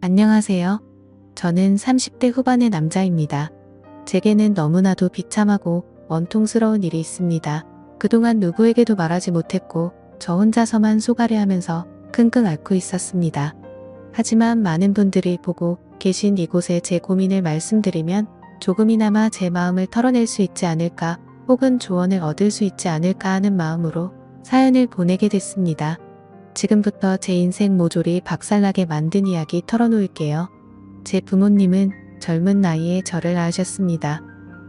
안녕하세요. 저는 30대 후반의 남자입니다. 제게는 너무나도 비참하고 원통스러운 일이 있습니다. 그동안 누구에게도 말하지 못했고 저 혼자서만 속앓이하면서 끙끙 앓고 있었습니다. 하지만 많은 분들이 보고 계신 이곳에 제 고민을 말씀드리면 조금이나마 제 마음을 털어낼 수 있지 않을까, 혹은 조언을 얻을 수 있지 않을까 하는 마음으로 사연을 보내게 됐습니다. 지금부터 제 인생 모조리 박살나게 만든 이야기 털어놓을게요. 제 부모님은 젊은 나이에 저를 낳으셨습니다.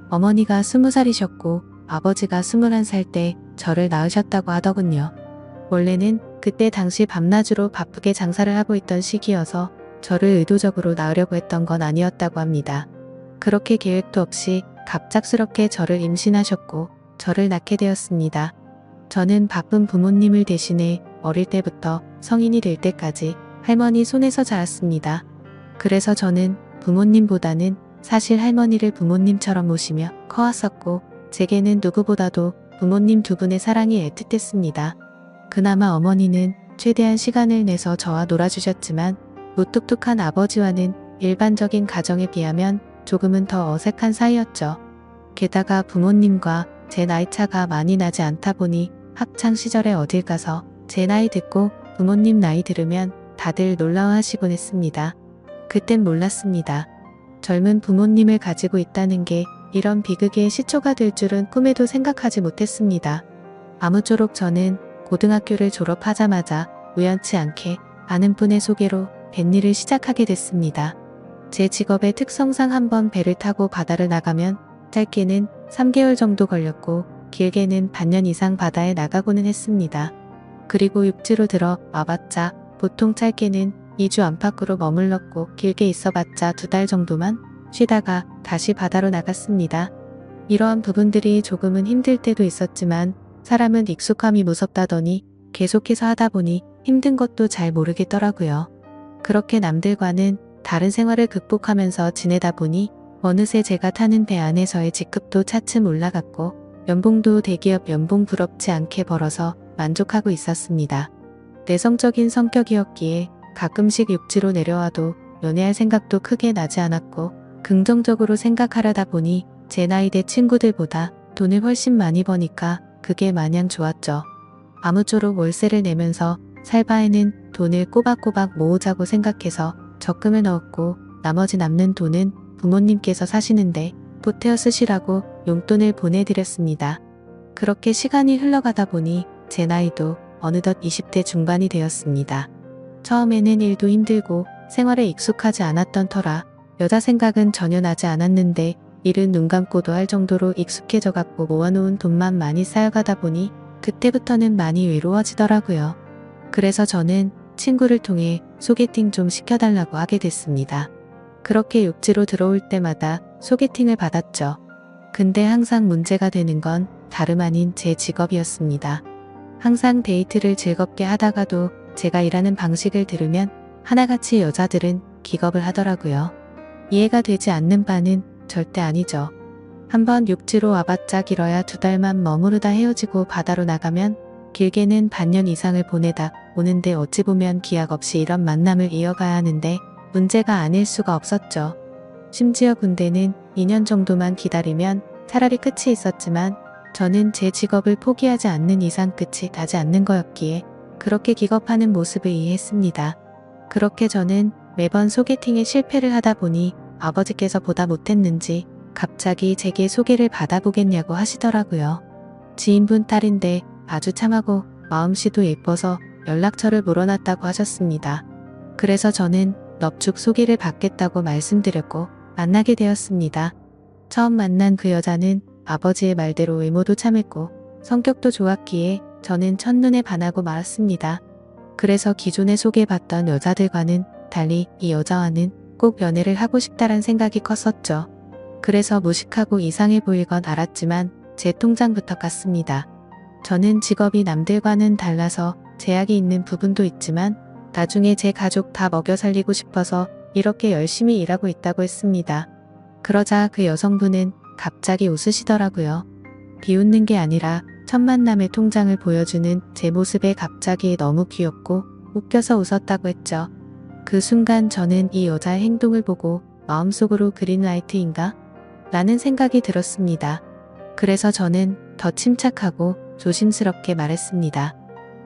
어머니가 20살이셨고 아버지가 21살 때 저를 낳으셨다고 하더군요. 원래는 그때 당시 밤낮으로 바쁘게 장사를 하고 있던 시기여서 저를 의도적으로 낳으려고 했던 건 아니었다고 합니다. 그렇게 계획도 없이 갑작스럽게 저를 임신하셨고 저를 낳게 되었습니다. 저는 바쁜 부모님을 대신해 어릴 때부터 성인이 될 때까지 할머니 손에서 자랐습니다. 그래서 저는 부모님보다는 사실 할머니를 부모님처럼 모시며 커왔었고, 제게는 누구보다도 부모님 두 분의 사랑이 애틋했습니다. 그나마 어머니는 최대한 시간을 내서 저와 놀아주셨지만 무뚝뚝한 아버지와는 일반적인 가정에 비하면 조금은 더 어색한 사이였죠. 게다가 부모님과 제 나이차가 많이 나지 않다 보니 학창 시절에 어딜 가서 제 나이 듣고 부모님 나이 들으면 다들 놀라워하시곤 했습니다. 그땐 몰랐습니다. 젊은 부모님을 가지고 있다는 게 이런 비극의 시초가 될 줄은 꿈에도 생각하지 못했습니다. 아무쪼록 저는 고등학교를 졸업하자마자 우연치 않게 아는 분의 소개로 뱃일을 시작하게 됐습니다. 제 직업의 특성상 한번 배를 타고 바다를 나가면 짧게는 3개월 정도 걸렸고 길게는 반년 이상 바다에 나가고는 했습니다. 그리고 육지로 들어 와봤자 보통 짧게는 2주 안팎으로 머물렀고 길게 있어봤자 2달 정도만 쉬다가 다시 바다로 나갔습니다. 이러한 부분들이 조금은 힘들 때도 있었지만 사람은 익숙함이 무섭다더니 계속해서 하다 보니 힘든 것도 잘 모르겠더라고요. 그렇게 남들과는 다른 생활을 극복하면서 지내다 보니 어느새 제가 타는 배 안에서의 직급도 차츰 올라갔고 연봉도 대기업 연봉 부럽지 않게 벌어서 만족하고 있었습니다. 내성적인 성격이었기에 가끔씩 육지로 내려와도 연애할 생각도 크게 나지 않았고, 긍정적으로 생각하려다 보니 제 나이대 친구들보다 돈을 훨씬 많이 버니까 그게 마냥 좋았죠. 아무쪼록 월세를 내면서 살 바에는 돈을 꼬박꼬박 모으자고 생각해서 적금을 넣었고, 나머지 남는 돈은 부모님께서 사시는데 보태어 쓰시라고 용돈을 보내드렸습니다. 그렇게 시간이 흘러가다 보니 제 나이도 어느덧 20대 중반이 되었습니다. 처음에는 일도 힘들고 생활에 익숙하지 않았던 터라 여자 생각은 전혀 나지 않았는데, 일은 눈 감고도 할 정도로 익숙해져 갖고 모아놓은 돈만 많이 쌓여가다 보니 그때부터는 많이 외로워지더라고요. 그래서 저는 친구를 통해 소개팅 좀 시켜달라고 하게 됐습니다. 그렇게 육지로 들어올 때마다 소개팅을 받았죠. 근데 항상 문제가 되는 건 다름 아닌 제 직업이었습니다. 항상 데이트를 즐겁게 하다가도 제가 일하는 방식을 들으면 하나같이 여자들은 기겁을 하더라고요. 이해가 되지 않는 바는 절대 아니죠. 한번 육지로 와봤자 길어야 2달만 머무르다 헤어지고 바다로 나가면 길게는 반년 이상을 보내다 오는데 어찌 보면 기약 없이 이런 만남을 이어가야 하는데 문제가 아닐 수가 없었죠. 심지어 군대는 2년 정도만 기다리면 차라리 끝이 있었지만 저는 제 직업을 포기하지 않는 이상 끝이 나지 않는 거였기에 그렇게 기겁하는 모습을 이해했습니다. 그렇게 저는 매번 소개팅에 실패를 하다 보니 아버지께서 보다 못했는지 갑자기 제게 소개를 받아보겠냐고 하시더라고요. 지인분 딸인데 아주 참하고 마음씨도 예뻐서 연락처를 물어놨다고 하셨습니다. 그래서 저는 넙죽 소개를 받겠다고 말씀드렸고 만나게 되었습니다. 처음 만난 그 여자는 아버지의 말대로 외모도 참했고 성격도 좋았기에 저는 첫눈에 반하고 말았습니다. 그래서 기존에 소개받던 여자들과는 달리 이 여자와는 꼭 연애를 하고 싶다란 생각이 컸었죠. 그래서 무식하고 이상해 보이건 알았지만 제 통장부터 깠습니다. 저는 직업이 남들과는 달라서 제약이 있는 부분도 있지만 나중에 제 가족 다 먹여 살리고 싶어서 이렇게 열심히 일하고 있다고 했습니다. 그러자 그 여성분은 갑자기 웃으시더라고요. 비웃는 게 아니라 첫 만남의 통장을 보여주는 제 모습에 갑자기 너무 귀엽고 웃겨서 웃었다고 했죠. 그 순간 저는 이 여자의 행동을 보고 마음속으로 그린라이트인가? 라는 생각이 들었습니다. 그래서 저는 더 침착하고 조심스럽게 말했습니다.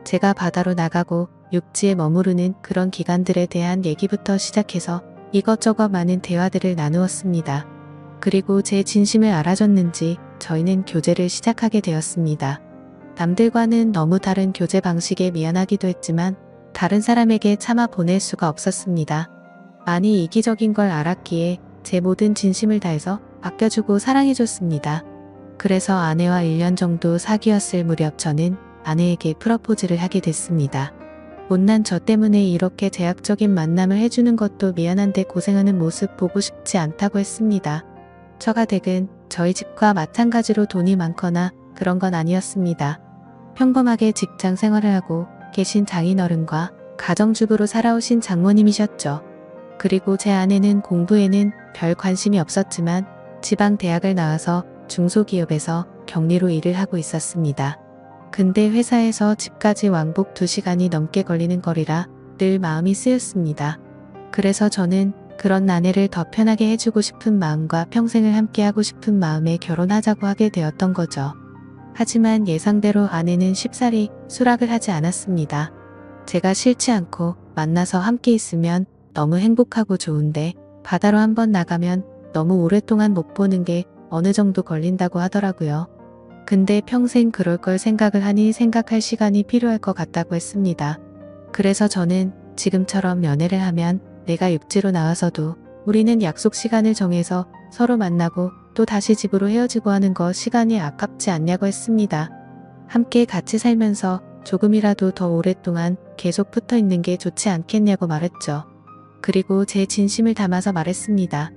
제가 바다로 나가고 육지에 머무르는 그런 기간들에 대한 얘기부터 시작해서 이것저것 많은 대화들을 나누었습니다. 그리고 제 진심을 알아줬는지 저희는 교제를 시작하게 되었습니다. 남들과는 너무 다른 교제 방식에 미안하기도 했지만 다른 사람에게 참아 보낼 수가 없었습니다. 많이 이기적인 걸 알았기에 제 모든 진심을 다해서 아껴주고 사랑해줬습니다. 그래서 아내와 1년 정도 사귀었을 무렵 저는 아내에게 프러포즈를 하게 됐습니다. 못난 저 때문에 이렇게 제약적인 만남을 해주는 것도 미안한데 고생하는 모습 보고 싶지 않다고 했습니다. 처가댁은 저희 집과 마찬가지로 돈이 많거나 그런 건 아니었습니다. 평범하게 직장 생활을 하고 계신 장인어른과 가정주부로 살아오신 장모님이셨죠. 그리고 제 아내는 공부에는 별 관심이 없었지만 지방 대학을 나와서 중소기업에서 격리로 일을 하고 있었습니다. 근데 회사에서 집까지 왕복 2시간이 넘게 걸리는 거리라 늘 마음이 쓰였습니다. 그래서 저는 그런 아내를 더 편하게 해주고 싶은 마음과 평생을 함께하고 싶은 마음에 결혼하자고 하게 되었던 거죠. 하지만 예상대로 아내는 쉽사리 수락을 하지 않았습니다. 제가 싫지 않고 만나서 함께 있으면 너무 행복하고 좋은데 바다로 한번 나가면 너무 오랫동안 못 보는 게 어느 정도 걸린다고 하더라고요. 근데 평생 그럴 걸 생각을 하니 생각할 시간이 필요할 것 같다고 했습니다. 그래서 저는 지금처럼 연애를 하면 내가 육지로 나와서도 우리는 약속 시간을 정해서 서로 만나고 또 다시 집으로 헤어지고 하는 거 시간이 아깝지 않냐고 했습니다. 함께 같이 살면서 조금이라도 더 오랫동안 계속 붙어 있는 게 좋지 않겠냐고 말했죠. 그리고 제 진심을 담아서 말했습니다.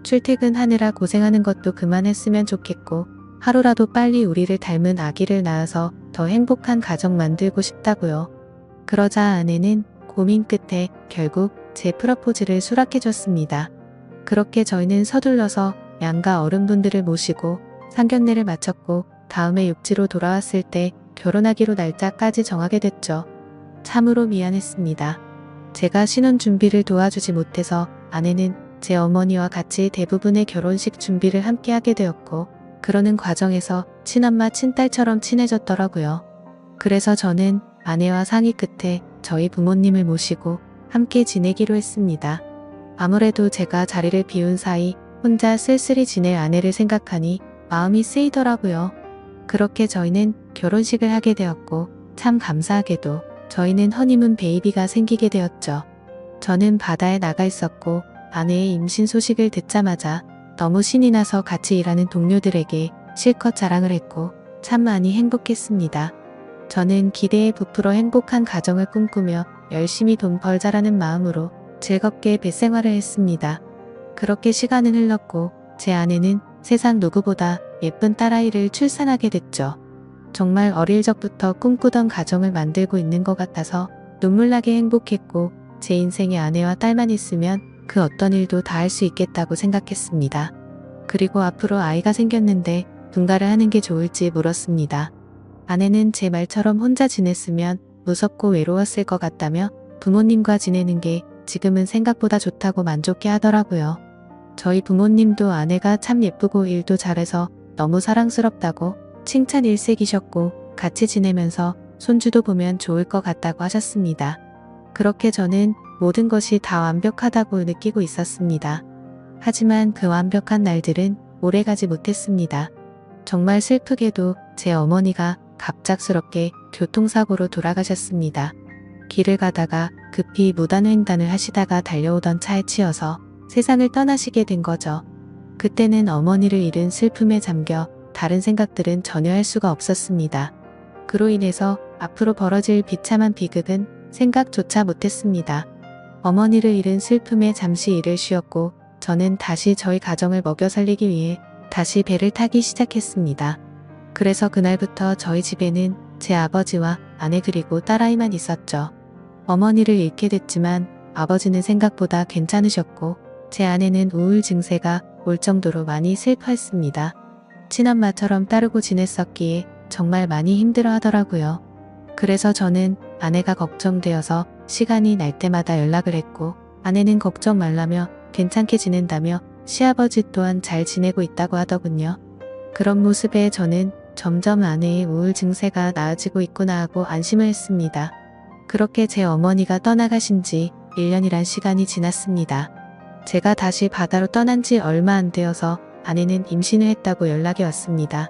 출퇴근하느라 고생하는 것도 그만했으면 좋겠고 하루라도 빨리 우리를 닮은 아기를 낳아서 더 행복한 가정 만들고 싶다고요. 그러자 아내는 고민 끝에 결국 제 프러포즈를 수락해줬습니다. 그렇게 저희는 서둘러서 양가 어른분들을 모시고 상견례를 마쳤고 다음에 육지로 돌아왔을 때 결혼하기로 날짜까지 정하게 됐죠. 참으로 미안했습니다. 제가 신혼 준비를 도와주지 못해서 아내는 제 어머니와 같이 대부분의 결혼식 준비를 함께 하게 되었고 그러는 과정에서 친엄마 친딸처럼 친해졌더라고요. 그래서 저는 아내와 상의 끝에 저희 부모님을 모시고 함께 지내기로 했습니다. 아무래도 제가 자리를 비운 사이 혼자 쓸쓸히 지낼 아내를 생각하니 마음이 쓰이더라고요. 그렇게 저희는 결혼식을 하게 되었고 참 감사하게도 저희는 허니문 베이비가 생기게 되었죠. 저는 바다에 나가 있었고 아내의 임신 소식을 듣자마자 너무 신이 나서 같이 일하는 동료들에게 실컷 자랑을 했고 참 많이 행복했습니다. 저는 기대에 부풀어 행복한 가정을 꿈꾸며 열심히 돈 벌자라는 마음으로 즐겁게 뱃생활을 했습니다. 그렇게 시간은 흘렀고 제 아내는 세상 누구보다 예쁜 딸아이를 출산하게 됐죠. 정말 어릴 적부터 꿈꾸던 가정을 만들고 있는 것 같아서 눈물나게 행복했고 제 인생에 아내와 딸만 있으면 그 어떤 일도 다 할 수 있겠다고 생각했습니다. 그리고 앞으로 아이가 생겼는데 분가를 하는 게 좋을지 물었습니다. 아내는 제 말처럼 혼자 지냈으면 무섭고 외로웠을 것 같다며 부모님과 지내는 게 지금은 생각보다 좋다고 만족해 하더라고요. 저희 부모님도 아내가 참 예쁘고 일도 잘해서 너무 사랑스럽다고 칭찬 일색이셨고 같이 지내면서 손주도 보면 좋을 것 같다고 하셨습니다. 그렇게 저는 모든 것이 다 완벽하다고 느끼고 있었습니다. 하지만 그 완벽한 날들은 오래가지 못했습니다. 정말 슬프게도 제 어머니가 갑작스럽게 교통사고로 돌아가셨습니다. 길을 가다가 급히 무단횡단을 하시다가 달려오던 차에 치여서 세상을 떠나시게 된 거죠. 그때는 어머니를 잃은 슬픔에 잠겨 다른 생각들은 전혀 할 수가 없었습니다. 그로 인해서 앞으로 벌어질 비참한 비극은 생각조차 못했습니다. 어머니를 잃은 슬픔에 잠시 일을 쉬었고 저는 다시 저희 가정을 먹여 살리기 위해 다시 배를 타기 시작했습니다. 그래서 그날부터 저희 집에는 제 아버지와 아내 그리고 딸아이만 있었죠. 어머니를 잃게 됐지만 아버지는 생각보다 괜찮으셨고 제 아내는 우울 증세가 올 정도로 많이 슬퍼했습니다. 친엄마처럼 따르고 지냈었기에 정말 많이 힘들어 하더라고요. 그래서 저는 아내가 걱정되어서 시간이 날 때마다 연락을 했고 아내는 걱정 말라며 괜찮게 지낸다며 시아버지 또한 잘 지내고 있다고 하더군요. 그런 모습에 저는 점점 아내의 우울 증세가 나아지고 있구나 하고 안심을 했습니다. 그렇게 제 어머니가 떠나가신 지 1년이란 시간이 지났습니다. 제가 다시 바다로 떠난 지 얼마 안 되어서 아내는 임신을 했다고 연락이 왔습니다.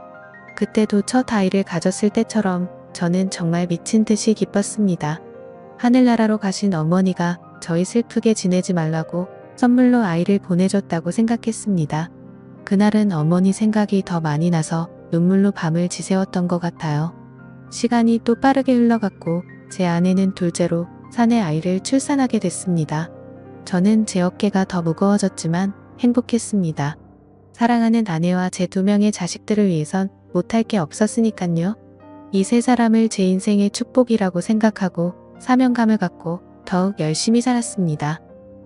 그때도 첫 아이를 가졌을 때처럼 저는 정말 미친 듯이 기뻤습니다. 하늘나라로 가신 어머니가 저희 슬프게 지내지 말라고 선물로 아이를 보내줬다고 생각했습니다. 그날은 어머니 생각이 더 많이 나서 눈물로 밤을 지새웠던 것 같아요. 시간이 또 빠르게 흘러갔고 제 아내는 둘째로 사내 아이를 출산하게 됐습니다. 저는 제 어깨가 더 무거워졌지만 행복했습니다. 사랑하는 아내와 제 2명의 자식들을 위해선 못할 게 없었으니깐요. 이 세 사람을 제 인생의 축복이라고 생각하고 사명감을 갖고 더욱 열심히 살았습니다.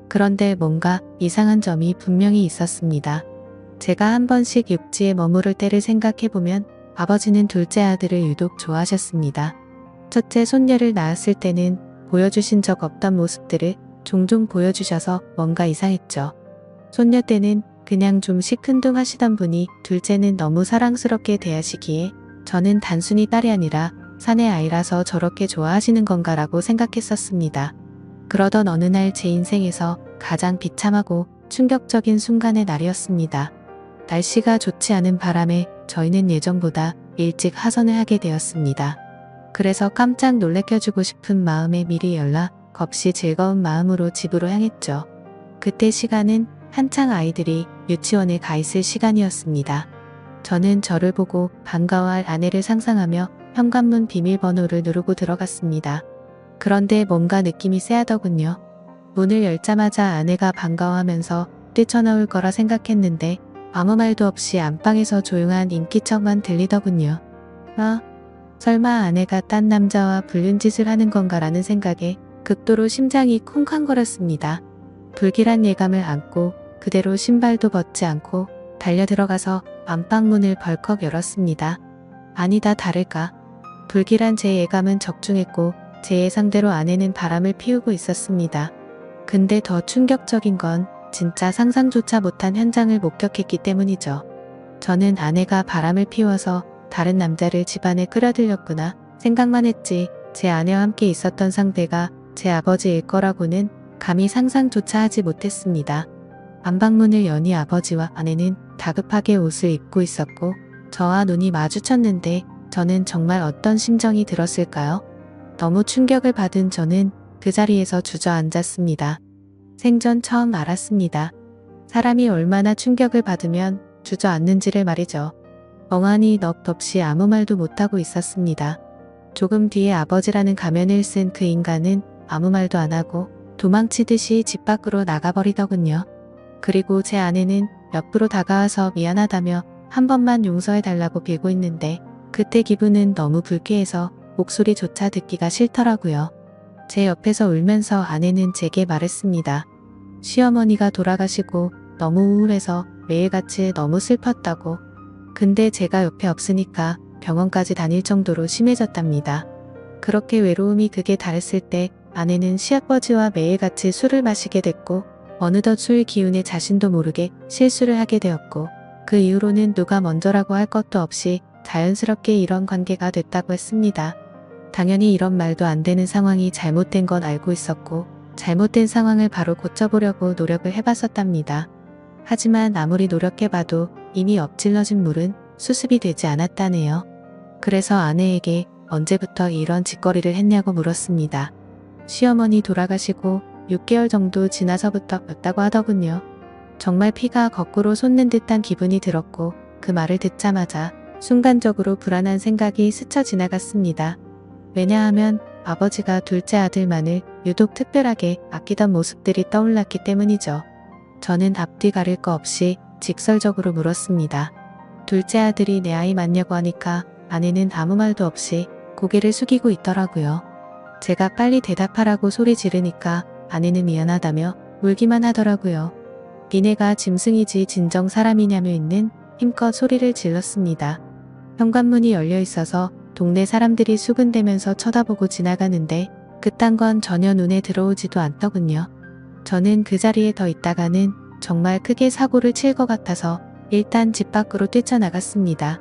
그런데 뭔가 이상한 점이 분명히 있었습니다. 제가 한 번씩 육지에 머무를 때를 생각해보면 아버지는 둘째 아들을 유독 좋아하셨습니다. 첫째 손녀를 낳았을 때는 보여주신 적 없던 모습들을 종종 보여주셔서 뭔가 이상했죠. 손녀 때는 그냥 좀 시큰둥하시던 분이 둘째는 너무 사랑스럽게 대하시기에 저는 단순히 딸이 아니라 사내 아이라서 저렇게 좋아하시는 건가라고 생각했었습니다. 그러던 어느 날 제 인생에서 가장 비참하고 충격적인 순간의 날이었습니다. 날씨가 좋지 않은 바람에 저희는 예정보다 일찍 하선을 하게 되었습니다. 그래서 깜짝 놀래켜주고 싶은 마음에 미리 연락 없이 즐거운 마음으로 집으로 향했죠. 그때 시간은 한창 아이들이 유치원에 가 있을 시간이었습니다. 저는 저를 보고 반가워할 아내를 상상하며 현관문 비밀번호를 누르고 들어갔습니다. 그런데 뭔가 느낌이 쎄하더군요. 문을 열자마자 아내가 반가워하면서 뛰쳐나올 거라 생각했는데 아무 말도 없이 안방에서 조용한 인기척만 들리더군요. 설마 아내가 딴 남자와 불륜짓을 하는 건가라는 생각에 극도로 심장이 쿵쾅거렸습니다. 불길한 예감을 안고 그대로 신발도 벗지 않고 달려들어가서 안방문을 벌컥 열었습니다. 아니다 다를까. 불길한 제 예감은 적중했고 제 예상대로 아내는 바람을 피우고 있었습니다. 근데 더 충격적인 건 진짜 상상조차 못한 현장을 목격했기 때문이죠. 저는 아내가 바람을 피워서 다른 남자를 집안에 끌어들였구나 생각만 했지 제 아내와 함께 있었던 상대가 제 아버지일 거라고는 감히 상상조차 하지 못했습니다. 안방문을 여니 아버지와 아내는 다급하게 옷을 입고 있었고 저와 눈이 마주쳤는데 저는 정말 어떤 심정이 들었을까요? 너무 충격을 받은 저는 그 자리에서 주저앉았습니다. 생전 처음 알았습니다. 사람이 얼마나 충격을 받으면 주저앉는지를 말이죠. 멍하니 넋없이 아무 말도 못하고 있었습니다. 조금 뒤에 아버지라는 가면을 쓴 그 인간은 아무 말도 안 하고 도망치듯이 집 밖으로 나가버리더군요. 그리고 제 아내는 옆으로 다가와서 미안하다며 한 번만 용서해달라고 빌고 있는데 그때 기분은 너무 불쾌해서 목소리조차 듣기가 싫더라고요. 제 옆에서 울면서 아내는 제게 말했습니다. 시어머니가 돌아가시고 너무 우울해서 매일같이 너무 슬펐다고. 근데 제가 옆에 없으니까 병원까지 다닐 정도로 심해졌답니다. 그렇게 외로움이 극에 달했을 때 아내는 시아버지와 매일같이 술을 마시게 됐고 어느덧 술 기운에 자신도 모르게 실수를 하게 되었고 그 이후로는 누가 먼저라고 할 것도 없이 자연스럽게 이런 관계가 됐다고 했습니다. 당연히 이런 말도 안 되는 상황이 잘못된 건 알고 있었고 잘못된 상황을 바로 고쳐보려고 노력을 해봤었답니다. 하지만 아무리 노력해봐도 이미 엎질러진 물은 수습이 되지 않았다네요. 그래서 아내에게 언제부터 이런 짓거리를 했냐고 물었습니다. 시어머니 돌아가시고 6개월 정도 지나서부터였다고 하더군요. 정말 피가 거꾸로 솟는 듯한 기분이 들었고 그 말을 듣자마자 순간적으로 불안한 생각이 스쳐 지나갔습니다. 왜냐하면 아버지가 둘째 아들만을 유독 특별하게 아끼던 모습들이 떠올랐기 때문이죠. 저는 앞뒤 가릴 거 없이 직설적으로 물었습니다. 둘째 아들이 내 아이 맞냐고 하니까 아내는 아무 말도 없이 고개를 숙이고 있더라고요. 제가 빨리 대답하라고 소리 지르니까 아내는 미안하다며 울기만 하더라고요. 니네가 짐승이지 진정 사람이냐며 있는 힘껏 소리를 질렀습니다. 현관문이 열려 있어서 동네 사람들이 수근대면서 쳐다보고 지나가는데 그딴 건 전혀 눈에 들어오지도 않더군요. 저는 그 자리에 더 있다가는 정말 크게 사고를 칠 것 같아서 일단 집 밖으로 뛰쳐나갔습니다.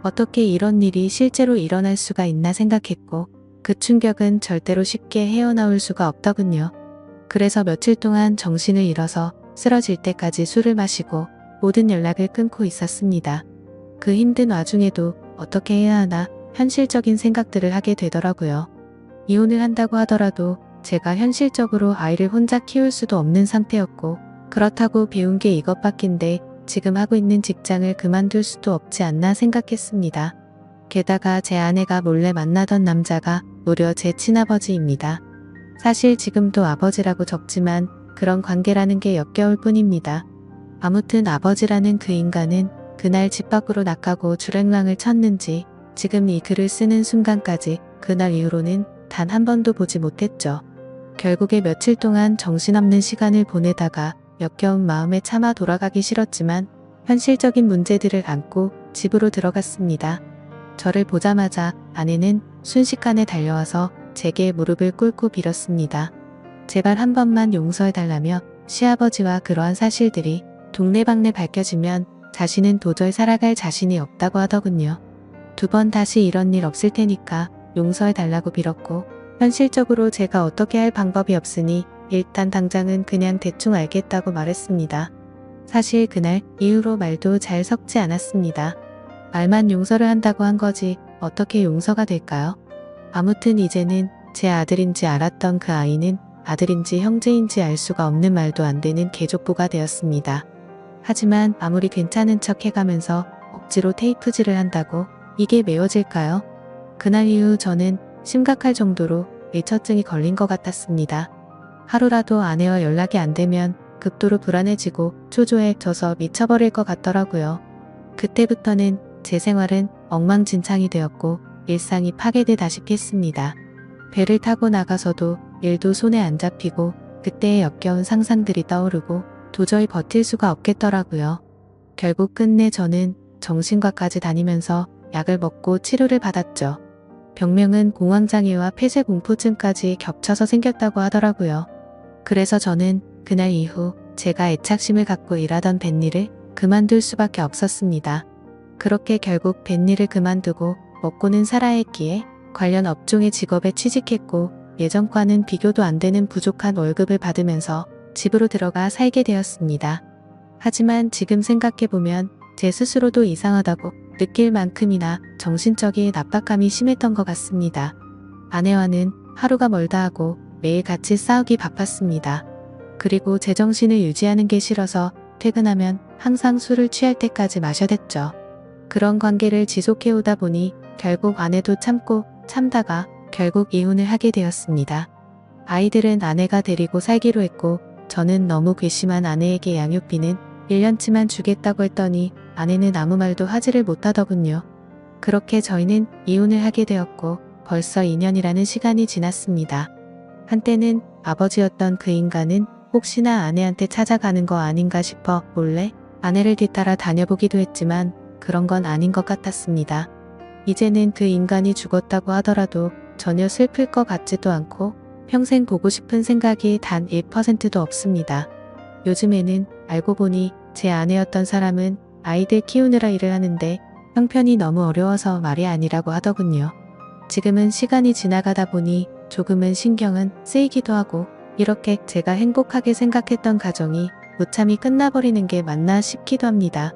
어떻게 이런 일이 실제로 일어날 수가 있나 생각했고 그 충격은 절대로 쉽게 헤어나올 수가 없더군요. 그래서 며칠 동안 정신을 잃어서 쓰러질 때까지 술을 마시고 모든 연락을 끊고 있었습니다. 그 힘든 와중에도 어떻게 해야 하나 현실적인 생각들을 하게 되더라고요. 이혼을 한다고 하더라도 제가 현실적으로 아이를 혼자 키울 수도 없는 상태였고 그렇다고 배운 게 이것밖인데 지금 하고 있는 직장을 그만둘 수도 없지 않나 생각했습니다. 게다가 제 아내가 몰래 만나던 남자가 무려 제 친아버지입니다. 사실 지금도 아버지라고 적지만 그런 관계라는 게 역겨울 뿐입니다. 아무튼 아버지라는 그 인간은 그날 집 밖으로 나가고 주랭랑을 쳤는지 지금 이 글을 쓰는 순간까지 그날 이후로는 단 한 번도 보지 못했죠. 결국에 며칠 동안 정신없는 시간을 보내다가 역겨운 마음에 차마 돌아가기 싫었지만 현실적인 문제들을 안고 집으로 들어갔습니다. 저를 보자마자 아내는 순식간에 달려와서 제게 무릎을 꿇고 빌었습니다. 제발 한 번만 용서해달라며 시아버지와 그러한 사실들이 동네방네 밝혀지면 자신은 도저히 살아갈 자신이 없다고 하더군요. 두 번 다시 이런 일 없을 테니까 용서해달라고 빌었고 현실적으로 제가 어떻게 할 방법이 없으니 일단 당장은 그냥 대충 알겠다고 말했습니다. 사실 그날 이후로 말도 잘 섞지 않았습니다. 말만 용서를 한다고 한 거지 어떻게 용서가 될까요? 아무튼 이제는 제 아들인지 알았던 그 아이는 아들인지 형제인지 알 수가 없는 말도 안 되는 개족보가 되었습니다. 하지만 아무리 괜찮은 척 해가면서 억지로 테이프질을 한다고 이게 메워질까요? 그날 이후 저는 심각할 정도로 일처증이 걸린 것 같았습니다. 하루라도 아내와 연락이 안 되면 극도로 불안해지고 초조해져서 미쳐버릴 것 같더라고요. 그때부터는 제 생활은 엉망진창이 되었고 일상이 파괴되다시피 했습니다. 배를 타고 나가서도 일도 손에 안 잡히고 그때의 역겨운 상상들이 떠오르고 도저히 버틸 수가 없겠더라고요. 결국 끝내 저는 정신과까지 다니면서 약을 먹고 치료를 받았죠. 병명은 공황장애와 폐쇄공포증까지 겹쳐서 생겼다고 하더라고요. 그래서 저는 그날 이후 제가 애착심을 갖고 일하던 뱃일을 그만둘 수밖에 없었습니다. 그렇게 결국 뱃일을 그만두고 먹고는 살아야 했기에 관련 업종의 직업에 취직했고 예전과는 비교도 안 되는 부족한 월급을 받으면서 집으로 들어가 살게 되었습니다. 하지만 지금 생각해보면 제 스스로도 이상하다고 느낄 만큼이나 정신적인 압박감이 심했던 것 같습니다. 아내와는 하루가 멀다 하고 매일 같이 싸우기 바빴습니다. 그리고 제정신을 유지하는 게 싫어서 퇴근하면 항상 술을 취할 때까지 마셔댔죠. 그런 관계를 지속해오다 보니 결국 아내도 참고 참다가 결국 이혼을 하게 되었습니다. 아이들은 아내가 데리고 살기로 했고 저는 너무 괘씸한 아내에게 양육비는 1년치만 주겠다고 했더니 아내는 아무 말도 하지를 못하더군요. 그렇게 저희는 이혼을 하게 되었고 벌써 2년이라는 시간이 지났습니다. 한때는 아버지였던 그 인간은 혹시나 아내한테 찾아가는 거 아닌가 싶어 몰래 아내를 뒤따라 다녀보기도 했지만 그런 건 아닌 것 같았습니다. 이제는 그 인간이 죽었다고 하더라도 전혀 슬플 것 같지도 않고 평생 보고 싶은 생각이 단 1%도 없습니다. 요즘에는 알고 보니 제 아내였던 사람은 아이들 키우느라 일을 하는데 형편이 너무 어려워서 말이 아니라고 하더군요. 지금은 시간이 지나가다 보니 조금은 신경은 쓰이기도 하고 이렇게 제가 행복하게 생각했던 가정이 무참히 끝나버리는 게 맞나 싶기도 합니다.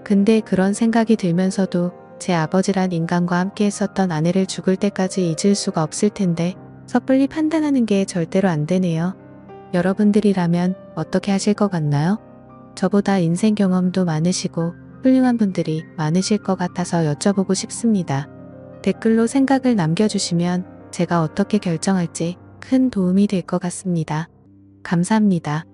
근데 그런 생각이 들면서도 제 아버지란 인간과 함께 했었던 아내를 죽을 때까지 잊을 수가 없을 텐데 섣불리 판단하는 게 절대로 안 되네요. 여러분들이라면 어떻게 하실 것 같나요? 저보다 인생 경험도 많으시고 훌륭한 분들이 많으실 것 같아서 여쭤보고 싶습니다. 댓글로 생각을 남겨주시면 제가 어떻게 결정할지 큰 도움이 될 것 같습니다. 감사합니다.